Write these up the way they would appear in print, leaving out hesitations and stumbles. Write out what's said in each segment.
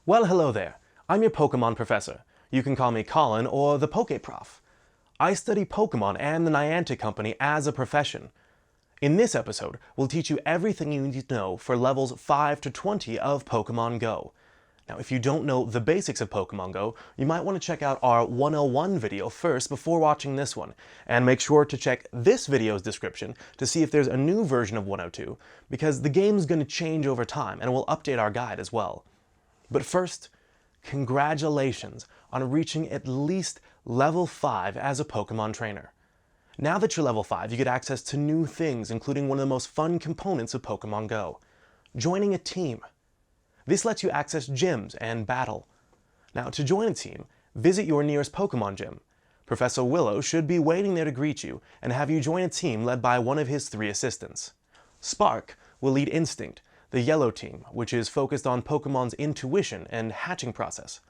Well, hello there. I'm your Pokemon professor. You can call me Colin or the PokeProf. I study Pokemon and the Niantic Company as a profession. In this episode, we'll teach you everything you need to know for levels 5 to 20 of Pokemon Go. Now, if you don't know the basics of Pokemon Go, you might want to check out our 101 video first before watching this one, and make sure to check this video's description to see if there's a new version of 102, because the game's going to change over time and we'll update our guide as well. But first, congratulations on reaching at least level 5 as a Pokemon trainer. Now that you're level 5, you get access to new things, including one of the most fun components of Pokemon Go, joining a team. This lets you access gyms and battle. Now, to join a team, visit your nearest Pokemon gym. Professor Willow should be waiting there to greet you and have you join a team led by one of his 3 assistants. Spark will lead Instinct, the yellow team, which is focused on Pokemon's intuition and hatching process.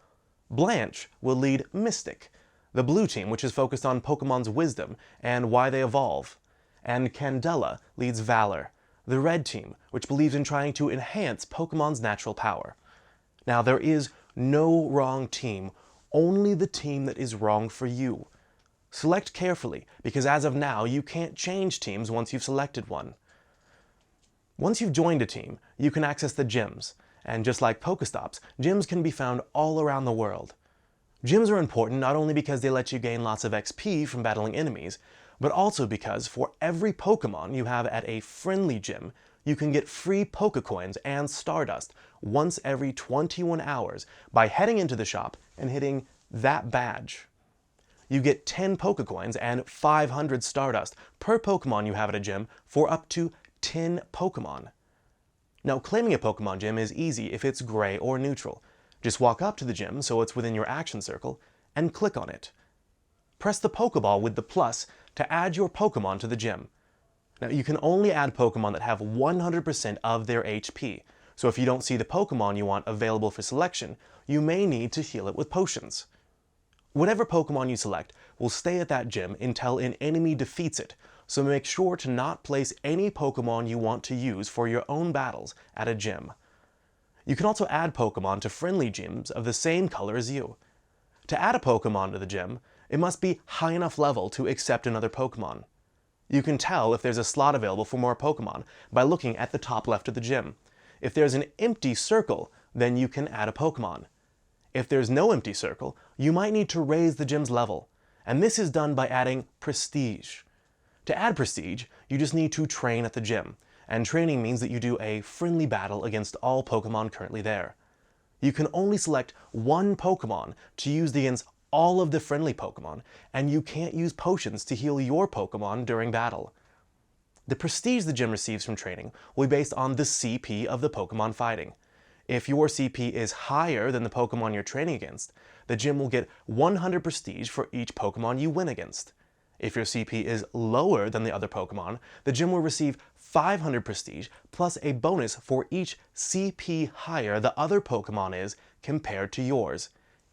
Blanche will lead Mystic, the blue team, which is focused on Pokemon's wisdom and why they evolve. And Candela leads Valor, the red team, which believes in trying to enhance Pokemon's natural power. Now, there is no wrong team, only the team that is wrong for you. Select carefully, because as of now, you can't change teams once you've selected one. Once you've joined a team, you can access the gyms, and just like Pokestops, gyms can be found all around the world. Gyms are important not only because they let you gain lots of XP from battling enemies, but also because for every Pokemon you have at a friendly gym, you can get free Pokecoins and Stardust once every 21 hours by heading into the shop and hitting that badge. You get 10 Pokecoins and 500 Stardust per Pokemon you have at a gym for up to 10 Pokemon. Now, claiming a Pokemon gym is easy if it's gray or neutral. Just walk up to the gym so it's within your action circle and click on it. Press the Pokeball with the plus to add your Pokemon to the gym. Now, you can only add Pokemon that have 100% of their HP, so if you don't see the Pokemon you want available for selection, you may need to heal it with potions. Whatever Pokemon you select will stay at that gym until an enemy defeats it, so make sure to not place any Pokemon you want to use for your own battles at a gym. You can also add Pokemon to friendly gyms of the same color as you. To add a Pokemon to the gym, it must be high enough level to accept another Pokemon. You can tell if there's a slot available for more Pokemon by looking at the top left of the gym. If there's an empty circle, then you can add a Pokemon. If there's no empty circle, you might need to raise the gym's level, and this is done by adding Prestige. To add Prestige, you just need to train at the gym, and training means that you do a friendly battle against all Pokemon currently there. You can only select one Pokemon to use against all of the friendly Pokemon, and you can't use potions to heal your Pokemon during battle. The prestige the gym receives from training will be based on the CP of the Pokemon fighting. If your CP is higher than the Pokemon you're training against, the gym will get 100 prestige for each Pokemon you win against. If your CP is lower than the other Pokemon, the gym will receive 500 prestige plus a bonus for each CP higher the other Pokemon is compared to yours,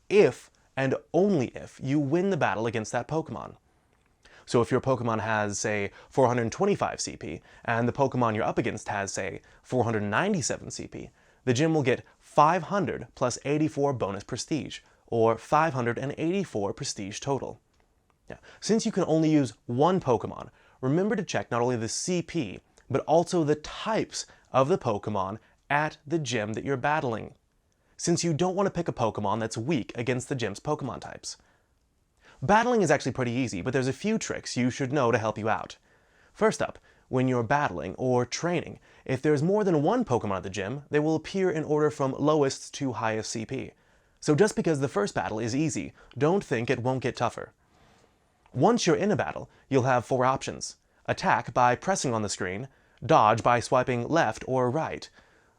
if and only if you win the battle against that Pokemon. So if your Pokemon has, say, 425 CP, and the Pokemon you're up against has, say, 497 CP, the gym will get 500 plus 84 bonus prestige, or 584 prestige total. Now, since you can only use one Pokemon, remember to check not only the CP, but also the types of the Pokemon at the gym that you're battling, since you don't want to pick a Pokemon that's weak against the gym's Pokemon types. Battling is actually pretty easy, but there's a few tricks you should know to help you out. First up, when you're battling or training, if there's more than one Pokemon at the gym, they will appear in order from lowest to highest CP. So just because the first battle is easy, don't think it won't get tougher. Once you're in a battle, you'll have 4 options. Attack by pressing on the screen, dodge by swiping left or right,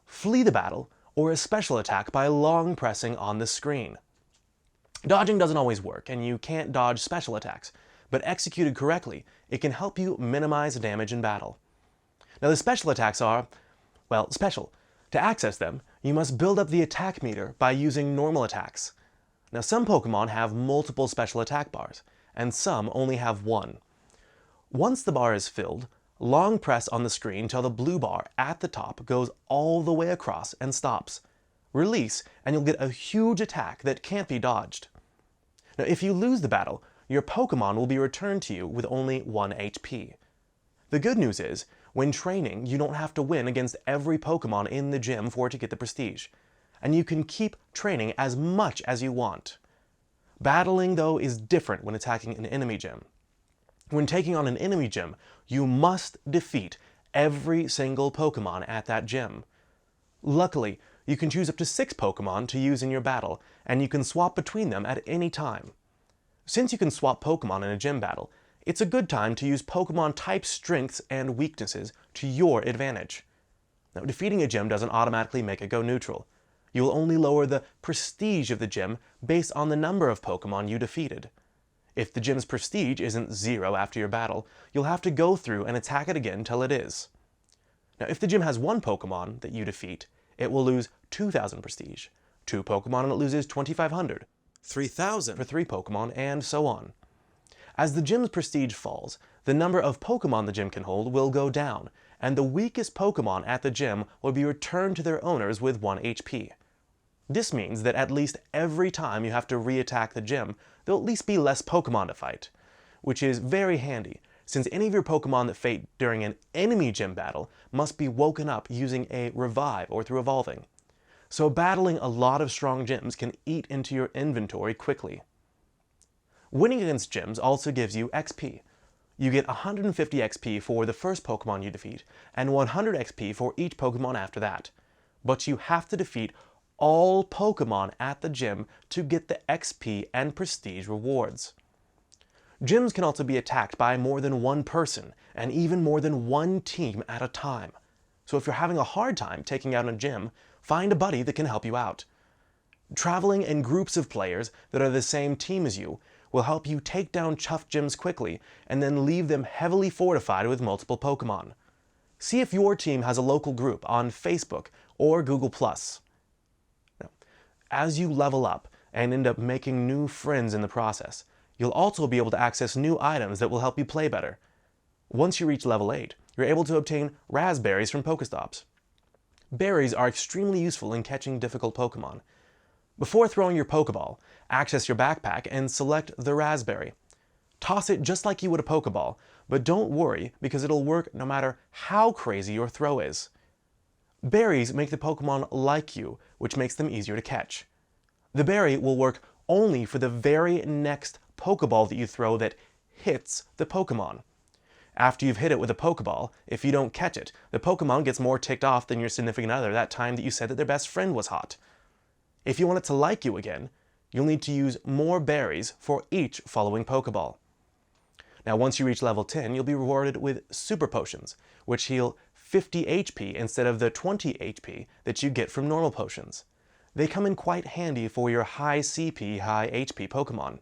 flee the battle, or a special attack by long pressing on the screen. Dodging doesn't always work, and you can't dodge special attacks, but executed correctly, it can help you minimize damage in battle. Now, the special attacks are, well, special. To access them, you must build up the attack meter by using normal attacks. Now, some Pokemon have multiple special attack bars, and some only have one. Once the bar is filled, long press on the screen till the blue bar at the top goes all the way across and stops. Release, and you'll get a huge attack that can't be dodged. Now, if you lose the battle, your Pokemon will be returned to you with only 1 HP. The good news is, when training, you don't have to win against every Pokemon in the gym for it to get the prestige, and you can keep training as much as you want. Battling, though, is different when attacking an enemy gym. When taking on an enemy gym, you must defeat every single Pokemon at that gym. Luckily, you can choose up to 6 Pokemon to use in your battle, and you can swap between them at any time. Since you can swap Pokemon in a gym battle, it's a good time to use Pokemon type strengths and weaknesses to your advantage. Now, defeating a gym doesn't automatically make it go neutral. You will only lower the prestige of the gym based on the number of Pokemon you defeated. If the gym's prestige isn't 0 after your battle, you'll have to go through and attack it again till it is. Now, if the gym has 1 Pokemon that you defeat, it will lose 2,000 prestige. 2 Pokemon and it loses 2,500. 3,000 for 3 Pokemon, and so on. As the gym's prestige falls, the number of Pokemon the gym can hold will go down, and the weakest Pokemon at the gym will be returned to their owners with 1 HP. This means that at least every time you have to re-attack the gym, there'll at least be less Pokemon to fight, which is very handy, since any of your Pokemon that faint during an enemy gym battle must be woken up using a revive or through evolving. So battling a lot of strong gyms can eat into your inventory quickly. Winning against gyms also gives you XP. You get 150 XP for the first Pokemon you defeat, and 100 XP for each Pokemon after that. But you have to defeat all Pokemon at the gym to get the XP and prestige rewards. Gyms can also be attacked by more than 1 person, and even more than 1 team at a time. So if you're having a hard time taking out a gym, find a buddy that can help you out. Traveling in groups of players that are the same team as you will help you take down tough gyms quickly and then leave them heavily fortified with multiple Pokemon. See if your team has a local group on Facebook or Google+. Now, as you level up and end up making new friends in the process, you'll also be able to access new items that will help you play better. Once you reach level 8, you're able to obtain raspberries from Pokestops. Berries are extremely useful in catching difficult Pokemon. Before throwing your Pokeball, access your backpack and select the raspberry. Toss it just like you would a Pokeball, but don't worry because it'll work no matter how crazy your throw is. Berries make the Pokemon like you, which makes them easier to catch. The berry will work only for the very next Pokeball that you throw that hits the Pokemon. After you've hit it with a Pokeball, if you don't catch it, the Pokemon gets more ticked off than your significant other that time that you said that their best friend was hot. If you want it to like you again, you'll need to use more berries for each following Pokeball. Now once you reach level 10, you'll be rewarded with Super Potions, which heal 50 HP instead of the 20 HP that you get from normal potions. They come in quite handy for your high CP, high HP Pokemon.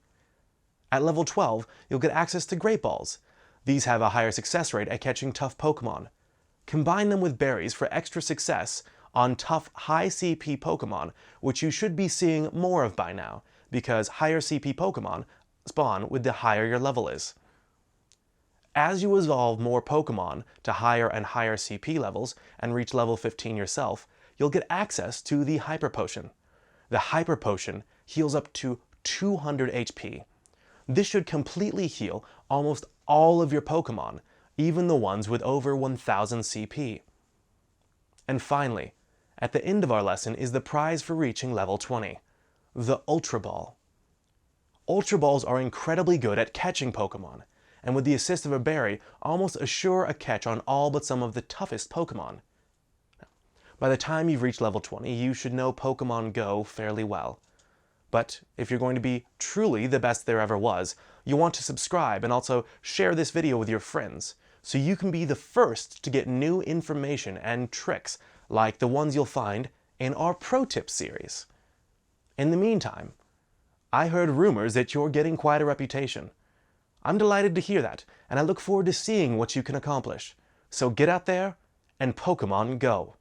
At level 12, you'll get access to Great Balls. These have a higher success rate at catching tough Pokemon. Combine them with berries for extra success on tough high CP Pokemon, which you should be seeing more of by now, because higher CP Pokemon spawn with the higher your level is. As you evolve more Pokemon to higher and higher CP levels and reach level 15 yourself, you'll get access to the Hyper Potion. The Hyper Potion heals up to 200 HP. This should completely heal almost all of your Pokemon, even the ones with over 1000 CP. And finally, at the end of our lesson is the prize for reaching level 20, the Ultra Ball. Ultra Balls are incredibly good at catching Pokemon, and with the assist of a berry, almost assure a catch on all but some of the toughest Pokemon. By the time you've reached level 20, you should know Pokemon Go fairly well. But if you're going to be truly the best there ever was, you'll want to subscribe and also share this video with your friends, so you can be the first to get new information and tricks like the ones you'll find in our Pro Tips series. In the meantime, I heard rumors that you're getting quite a reputation. I'm delighted to hear that, and I look forward to seeing what you can accomplish. So get out there and Pokemon Go!